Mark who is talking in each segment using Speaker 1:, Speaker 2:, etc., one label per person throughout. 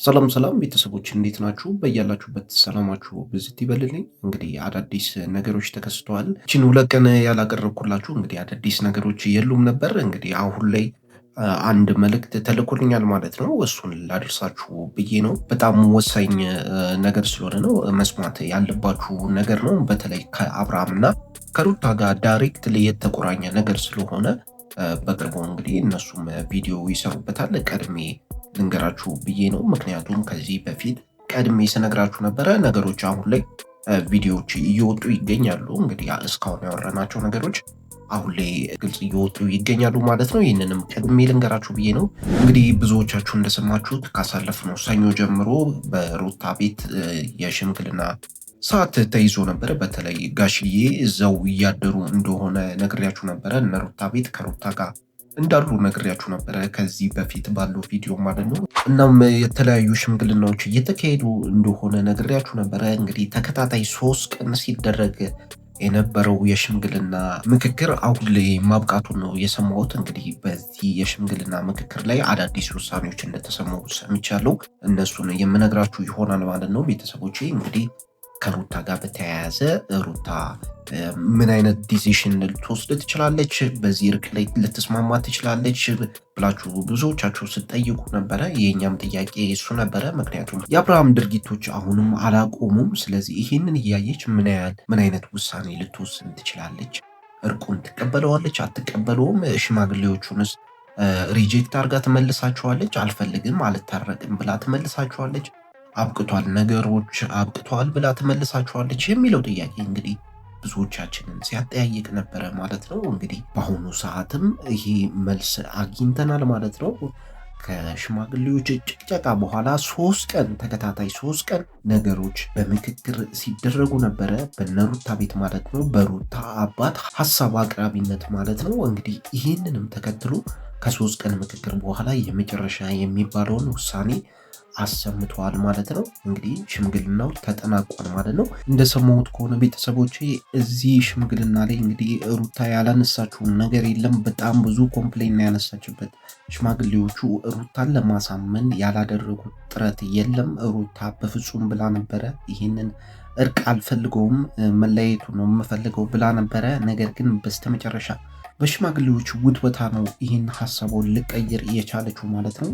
Speaker 1: ሰላም ሰላም ቤተሰቦች እንዴት ናችሁ? በያላችሁበት ሰላማችሁ ብዝት ይበልልኝ። እንግዲህ አዳዲስ ነገሮች ተከስተዋል። ይቺን 2 ቀን ያላቀረብኩላችሁ እንግዲህ አዳዲስ ነገሮች የሉም ነበር። እንግዲህ አሁን ላይ አንድ መልእክት ተልኮልኛል ማለት ነው። እሱን ላደርሳችሁ ብዬ ነው። በጣም ወሳኝ ነገር ስለሆነ ነው፣ መስማት ያለባችሁ ነገር ነው። በተለይ ከአብርሃም እና ከሩታ ጋር ዳይሬክትሊ የተቆራኘ ነገር ስለሆነ በቅርቡ እንግዲህ እነሱም ቪዲዮ ይሰሩበታል። ቀድሜ ልንገራችሁ ብዬ ነው። ምክንያቱም ከዚህ በፊት ቀድሜ ስነግራችሁ ነበረ። ነገሮች አሁን ላይ ቪዲዮዎች እየወጡ ይገኛሉ። እንግዲህ እስካሁን ያወራናቸው ነገሮች አሁን ላይ ግልጽ እየወጡ ይገኛሉ ማለት ነው። ይህንንም ቀድሜ ልንገራችሁ ብዬ ነው። እንግዲህ ብዙዎቻችሁ እንደሰማችሁት ካሳለፍነው ሰኞ ጀምሮ በሩታ ቤት የሽምግልና ሰዓት ተይዞ ነበረ። በተለይ ጋሽዬ እዛው እያደሩ እንደሆነ ነግሬያችሁ ነበረ። እነ ሩታ ቤት ከሩታ ጋር እንዳሉ ነግሬያችሁ ነበረ ከዚህ በፊት ባለው ቪዲዮ ማለት ነው። እናም የተለያዩ ሽምግልናዎች እየተካሄዱ እንደሆነ ነግሬያችሁ ነበረ። እንግዲህ ተከታታይ 3 ቀን ሲደረግ የነበረው የሽምግልና ምክክር አሁን ላይ ማብቃቱን ነው የሰማሁት። እንግዲህ በዚህ የሽምግልና ምክክር ላይ አዳዲስ ውሳኔዎች እንደተሰሙ ሰምቻለሁ። እነሱን የምነግራችሁ ይሆናል ማለት ነው። ቤተሰቦቼ እንግዲህ ከሩታ ጋር በተያያዘ ሩታ ምን አይነት ዲሲሽን ልትወስድ ትችላለች፣ በዚህ እርቅ ላይ ልትስማማ ትችላለች ብላችሁ ብዙዎቻችሁ ስትጠይቁ ነበረ። የኛም ጥያቄ እሱ ነበረ። ምክንያቱም የአብርሃም ድርጊቶች አሁንም አላቆሙም። ስለዚህ ይህንን እያየች ምን አይነት ውሳኔ ልትወስን ትችላለች? እርቁን ትቀበለዋለች? አትቀበለውም? ሽማግሌዎቹንስ ሪጀክት አድርጋ ትመልሳቸዋለች? አልፈልግም አልታረቅም ብላ ትመልሳቸዋለች? አብቅቷል ነገሮች አብቅቷል ብላ ትመልሳቸዋለች የሚለው ጥያቄ እንግዲህ ብዙዎቻችንን ሲያጠያይቅ ነበረ ማለት ነው። እንግዲህ በአሁኑ ሰዓትም ይሄ መልስ አግኝተናል ማለት ነው። ከሽማግሌዎች ጭቅጨቃ በኋላ 3 ቀን ተከታታይ 3 ቀን ነገሮች በምክክር ሲደረጉ ነበረ፣ በነሩታ ቤት ማለት ነው፣ በሩታ አባት ሀሳብ አቅራቢነት ማለት ነው። እንግዲህ ይህንንም ተከትሎ ከ3 ቀን ምክክር በኋላ የመጨረሻ የሚባለውን ውሳኔ አሰምተዋል ማለት ነው። እንግዲህ ሽምግልናው ተጠናቋል ማለት ነው። እንደሰማሁት ከሆነ ቤተሰቦቼ እዚህ ሽምግልና ላይ እንግዲህ ሩታ ያላነሳችውን ነገር የለም። በጣም ብዙ ኮምፕሌን ያነሳችበት ሽማግሌዎቹ ሩታን ለማሳመን ያላደረጉት ጥረት የለም። ሩታ በፍጹም ብላ ነበረ ይህንን እርቅ አልፈልገውም መለያየቱ ነው የምፈልገው ብላ ነበረ። ነገር ግን በስተመጨረሻ በሽማግሌዎች ውትወታ ነው ይህን ሀሳቡን ልቀይር እየቻለችው ማለት ነው።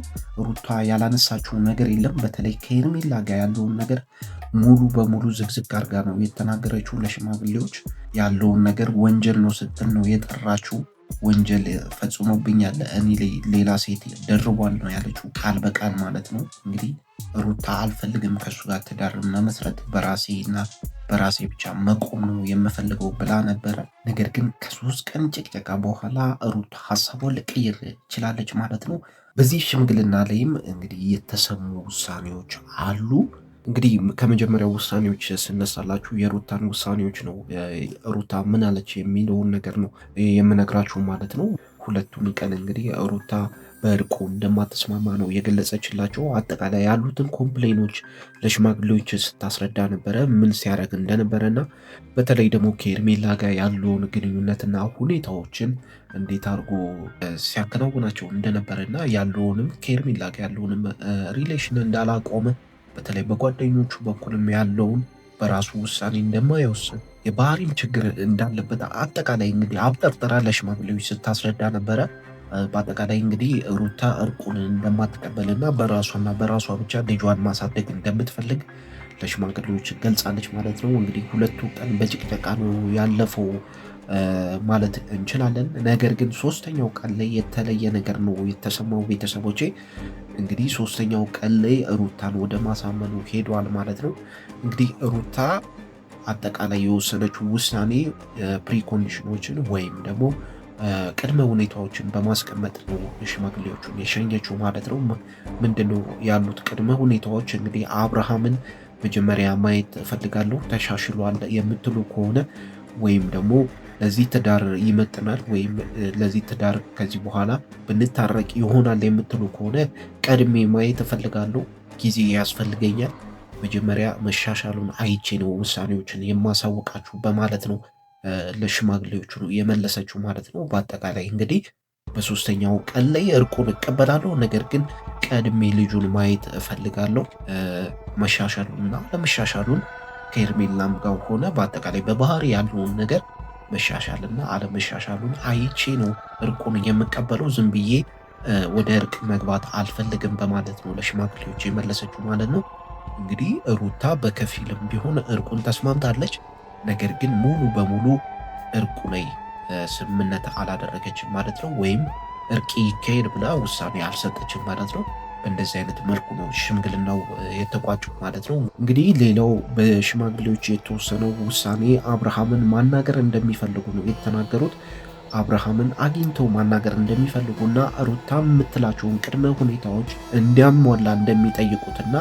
Speaker 1: ሩታ ያላነሳችው ነገር የለም። በተለይ ከሄርሜላ ጋር ያለውን ነገር ሙሉ በሙሉ ዝግዝግ አድርጋ ነው የተናገረችው። ለሽማግሌዎች ያለውን ነገር ወንጀል ነው ስትል ነው የጠራችው። ወንጀል ፈጽሞብኛል፣ እኔ ላይ ሌላ ሴት ደርቧል ነው ያለችው፣ ቃል በቃል ማለት ነው። እንግዲህ ሩታ አልፈልግም ከሱ ጋር ትዳር መመስረት፣ በራሴ ብቻ መቆም ነው የምፈልገው ብላ ነበረ። ነገር ግን ከ3 ቀን ጭቅጨቃ በኋላ ሩታ ሀሳቧን ልቀይር ችላለች ማለት ነው። በዚህ ሽምግልና ላይም እንግዲህ የተሰሙ ውሳኔዎች አሉ። እንግዲህ ከመጀመሪያው ውሳኔዎች ስነሳላችሁ የሩታን ውሳኔዎች ነው። ሩታ ምን አለች የሚለውን ነገር ነው የምነግራችሁ ማለት ነው። ሁለቱን ቀን እንግዲህ ሩታ በእርቁ እንደማትስማማ ነው የገለጸችላቸው። አጠቃላይ ያሉትን ኮምፕሌኖች ለሽማግሌዎች ስታስረዳ ነበረ፣ ምን ሲያደርግ እንደነበረና በተለይ ደግሞ ከኤርሜላ ጋር ያለውን ግንኙነትና ሁኔታዎችን እንዴት አድርጎ ሲያከናውናቸው እንደነበረና ያለውንም ከኤርሜላ ጋር ያለውንም ሪሌሽን እንዳላቆመ በተለይ በጓደኞቹ በኩልም ያለውን በራሱ ውሳኔ እንደማይወስን የባህሪም ችግር እንዳለበት አጠቃላይ እንግዲህ አብጠርጥራ ለሽማግሌዎች ስታስረዳ ነበረ። በአጠቃላይ እንግዲህ ሩታ እርቁን እንደማትቀበልና በራሷ ብቻ ልጇን ማሳደግ እንደምትፈልግ ለሽማግሌዎች ገልጻለች ማለት ነው። እንግዲህ 2 ቀን በጭቅጨቃ ነው ያለፈው ማለት እንችላለን። ነገር ግን 3ኛው ቀን ላይ የተለየ ነገር ነው የተሰማው ቤተሰቦቼ። እንግዲህ 3ኛው ቀን ላይ ሩታን ወደ ማሳመኑ ሄዷል ማለት ነው። እንግዲህ ሩታ አጠቃላይ የወሰነችው ውሳኔ ፕሪኮንዲሽኖችን ወይም ደግሞ ቅድመ ሁኔታዎችን በማስቀመጥ ነው ሽማግሌዎቹን የሸኘችው ማለት ነው። ምንድነው ያሉት ቅድመ ሁኔታዎች? እንግዲህ አብርሃምን መጀመሪያ ማየት እፈልጋለሁ። ተሻሽሏል የምትሉ ከሆነ ወይም ደግሞ ለዚህ ትዳር ይመጥናል ወይም ለዚህ ትዳር ከዚህ በኋላ ብንታረቅ ይሆናል የምትሉ ከሆነ ቀድሜ ማየት እፈልጋለሁ፣ ጊዜ ያስፈልገኛል፣ መጀመሪያ መሻሻሉን አይቼ ነው ውሳኔዎችን የማሳውቃችሁ በማለት ነው ለሽማግሌዎቹ የመለሰችው ማለት ነው። በአጠቃላይ እንግዲህ በሶስተኛው ቀን ላይ እርቁን እቀበላለሁ። ነገር ግን ቀድሜ ልጁን ማየት እፈልጋለሁ። መሻሻሉንና አለመሻሻሉን ከሄርሜላም ጋር ሆነ በአጠቃላይ በባህሪ ያለውን ነገር መሻሻልና አለመሻሻሉን አይቼ ነው እርቁን የምቀበለው። ዝም ብዬ ወደ እርቅ መግባት አልፈልግም በማለት ነው ለሽማግሌዎች የመለሰችው ማለት ነው። እንግዲህ ሩታ በከፊልም ቢሆን እርቁን ተስማምታለች። ነገር ግን ሙሉ በሙሉ እርቁ ላይ ስምምነት አላደረገችም ማለት ነው። ወይም እርቅ ይካሄድ ብላ ውሳኔ አልሰጠችም ማለት ነው። በእንደዚህ አይነት መልኩ ነው ሽምግልናው የተቋጨው ማለት ነው። እንግዲህ ሌላው በሽማግሌዎች የተወሰነው ውሳኔ አብርሃምን ማናገር እንደሚፈልጉ ነው የተናገሩት። አብርሃምን አግኝተው ማናገር እንደሚፈልጉና ሩታ የምትላቸውን ቅድመ ሁኔታዎች እንዲያሟላ እንደሚጠይቁትና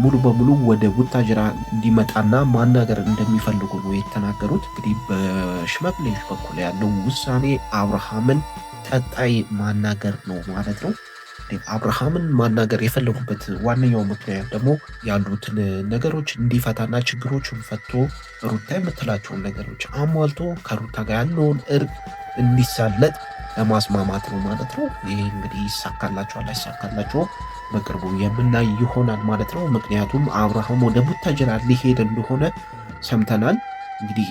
Speaker 1: ሙሉ በሙሉ ወደ ቡታጅራ እንዲመጣና ማናገር እንደሚፈልጉ ነው የተናገሩት። እንግዲህ በሽማግሌዎች በኩል ያለው ውሳኔ አብርሃምን ቀጣይ ማናገር ነው ማለት ነው። አብርሃምን ማናገር የፈለጉበት ዋነኛው ምክንያት ደግሞ ያሉትን ነገሮች እንዲፈታና ችግሮችን ፈቶ ሩታ የምትላቸውን ነገሮች አሟልቶ ከሩታ ጋር ያለውን እርቅ እንዲሳለጥ ለማስማማት ነው ማለት ነው። ይህ እንግዲህ ይሳካላቸዋል አይሳካላቸው በቅርቡ የምናይ ይሆናል ማለት ነው። ምክንያቱም አብርሃም ወደ ቡታጅራ ሊሄድ እንደሆነ ሰምተናል። እንግዲህ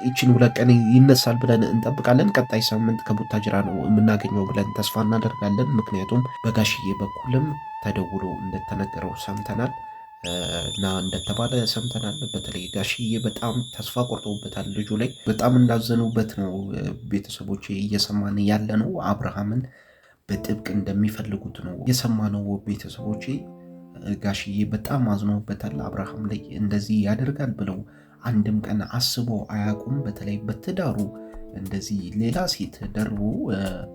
Speaker 1: ይችን 2 ቀን ይነሳል ብለን እንጠብቃለን። ቀጣይ ሳምንት ከቡታጅራ ነው የምናገኘው ብለን ተስፋ እናደርጋለን። ምክንያቱም በጋሽዬ በኩልም ተደውሎ እንደተነገረው ሰምተናል እና እንደተባለ ሰምተናል። በተለይ ጋሽዬ በጣም ተስፋ ቆርጠውበታል። ልጁ ላይ በጣም እንዳዘኑበት ነው ቤተሰቦች እየሰማን ያለ ነው። አብርሃምን በጥብቅ እንደሚፈልጉት ነው የሰማነው ቤተሰቦቼ። ጋሽዬ በጣም አዝነውበታል። አብርሃም ላይ እንደዚህ ያደርጋል ብለው አንድም ቀን አስበው አያውቁም። በተለይ በትዳሩ እንደዚህ ሌላ ሴት ደርቦ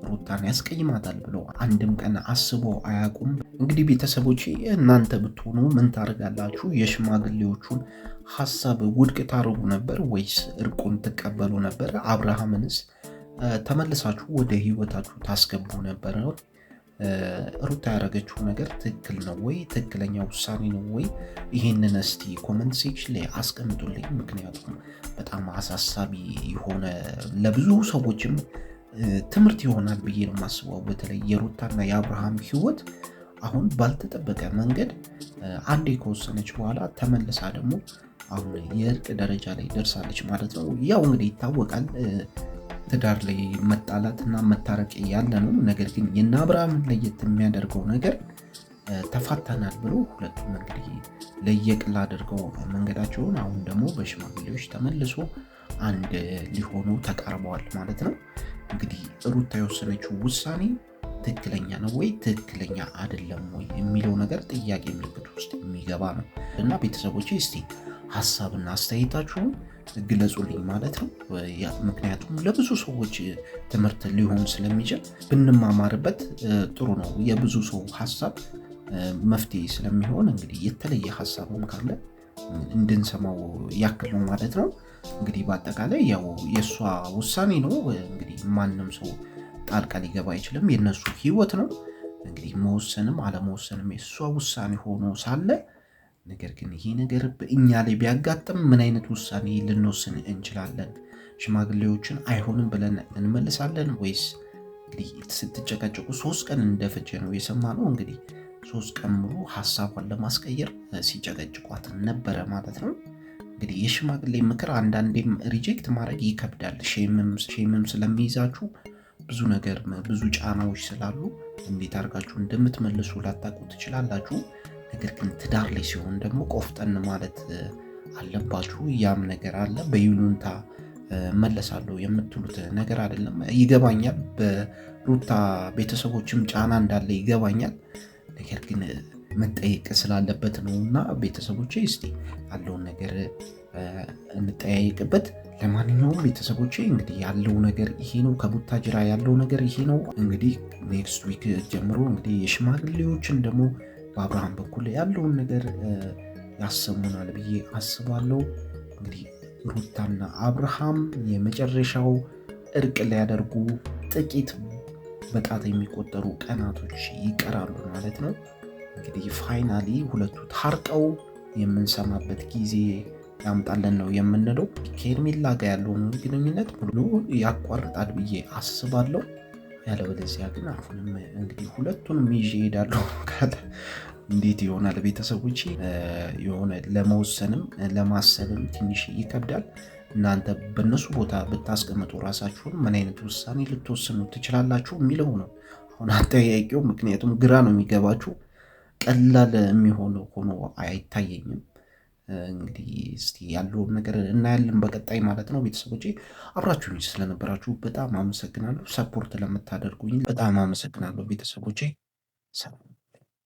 Speaker 1: ሩታን ያስቀይማታል ብለው አንድም ቀን አስበው አያውቁም። እንግዲህ ቤተሰቦቼ እናንተ ብትሆኑ ምን ታደርጋላችሁ? የሽማግሌዎቹን ሀሳብ ውድቅ ታደርጉ ነበር ወይስ እርቁን ትቀበሉ ነበር? አብርሃምንስ ተመልሳችሁ ወደ ህይወታችሁ ታስገቡ ነበር? ሩታ ያደረገችው ነገር ትክክል ነው ወይ? ትክክለኛ ውሳኔ ነው ወይ? ይሄንን እስቲ ኮመንት ሴክሽን ላይ አስቀምጡልኝ። ምክንያቱም በጣም አሳሳቢ የሆነ ለብዙ ሰዎችም ትምህርት ይሆናል ብዬ ነው የማስበው። በተለይ የሩታና የአብርሃም ህይወት አሁን ባልተጠበቀ መንገድ አንዴ ከወሰነች በኋላ ተመልሳ ደግሞ አሁን የእርቅ ደረጃ ላይ ደርሳለች ማለት ነው። ያው እንግዲህ ይታወቃል ትዳር ላይ መጣላትና መታረቅ ያለ ነው። ነገር ግን የእነ አብርሃም ለየት የሚያደርገው ነገር ተፋተናል ብሎ ሁለቱም እንግዲህ ለየቅል አድርገው መንገዳቸውን አሁን ደግሞ በሽማግሌዎች ተመልሶ አንድ ሊሆኑ ተቃርበዋል ማለት ነው። እንግዲህ ሩታ የወሰነችው ውሳኔ ትክክለኛ ነው ወይ ትክክለኛ አይደለም ወይ የሚለው ነገር ጥያቄ ምልክት ውስጥ የሚገባ ነው እና ቤተሰቦቼ እስቲ ሀሳብና አስተያየታችሁን ግለጹልኝ ማለት ነው። ምክንያቱም ለብዙ ሰዎች ትምህርት ሊሆን ስለሚችል ብንማማርበት ጥሩ ነው። የብዙ ሰው ሀሳብ መፍትሄ ስለሚሆን እንግዲህ የተለየ ሀሳብም ካለ እንድንሰማው ያክል ነው ማለት ነው። እንግዲህ በአጠቃላይ ያው የእሷ ውሳኔ ነው። እንግዲህ ማንም ሰው ጣልቃ ሊገባ አይችልም። የእነሱ ህይወት ነው። እንግዲህ መወሰንም አለመወሰንም የእሷ ውሳኔ ሆኖ ሳለ ነገር ግን ይሄ ነገር በእኛ ላይ ቢያጋጥም ምን አይነት ውሳኔ ልንወስን እንችላለን? ሽማግሌዎችን አይሆንም ብለን እንመልሳለን ወይስ? እንግዲህ ስትጨቀጨቁ 3 ቀን እንደፈጀ ነው የሰማነው። እንግዲህ 3 ቀን ሙሉ ሀሳቧን ለማስቀየር ሲጨቀጭቋት ነበረ ማለት ነው። እንግዲህ የሽማግሌ ምክር አንዳንዴም ሪጀክት ማድረግ ይከብዳል። ሼምም ስለሚይዛችሁ ብዙ ነገር ብዙ ጫናዎች ስላሉ እንዴት አድርጋችሁ እንደምትመልሱ ላታውቁ ትችላላችሁ። ነገር ግን ትዳር ላይ ሲሆን ደግሞ ቆፍጠን ማለት አለባችሁ። ያም ነገር አለ። በይሉንታ መለሳለሁ የምትሉት ነገር አይደለም። ይገባኛል። በሩታ ቤተሰቦችም ጫና እንዳለ ይገባኛል። ነገር ግን መጠየቅ ስላለበት ነው እና ቤተሰቦቼ እስቲ ያለውን ነገር እንጠያየቅበት። ለማንኛውም ቤተሰቦቼ እንግዲህ ያለው ነገር ይሄ ነው። ከቡታጅራ ያለው ነገር ይሄ ነው። እንግዲህ ኔክስት ዊክ ጀምሮ እንግዲህ የሽማግሌዎችን ደግሞ በአብርሃም በኩል ያለውን ነገር ያሰሙናል ብዬ አስባለሁ። እንግዲህ ሩታና አብርሃም የመጨረሻው እርቅ ሊያደርጉ ጥቂት በጣት የሚቆጠሩ ቀናቶች ይቀራሉ ማለት ነው። እንግዲህ ፋይናሊ ሁለቱ ታርቀው የምንሰማበት ጊዜ ያምጣለን ነው የምንለው። ከሄርሜላ ጋር ያለውን ግንኙነት ሙሉ ያቋርጣል ብዬ አስባለሁ። ያለበለዚያ ግን አሁንም እንግዲህ ሁለቱንም ይዤ እሄዳለሁ ካለ እንዴት ይሆናል? ቤተሰቦቼ የሆነ ለመወሰንም ለማሰብም ትንሽ ይከብዳል። እናንተ በእነሱ ቦታ ብታስቀምጡ ራሳችሁን ምን አይነት ውሳኔ ልትወስኑ ትችላላችሁ የሚለው ነው አሁን አጠያያቂው። ምክንያቱም ግራ ነው የሚገባችሁ፣ ቀላል የሚሆነው ሆኖ አይታየኝም። እንግዲህ እስቲ ያለውን ነገር እናያለን በቀጣይ ማለት ነው። ቤተሰቦቼ አብራችሁኝ ስለነበራችሁ በጣም አመሰግናለሁ። ሰፖርት ለምታደርጉኝ በጣም አመሰግናለሁ ቤተሰቦቼ። ሰላም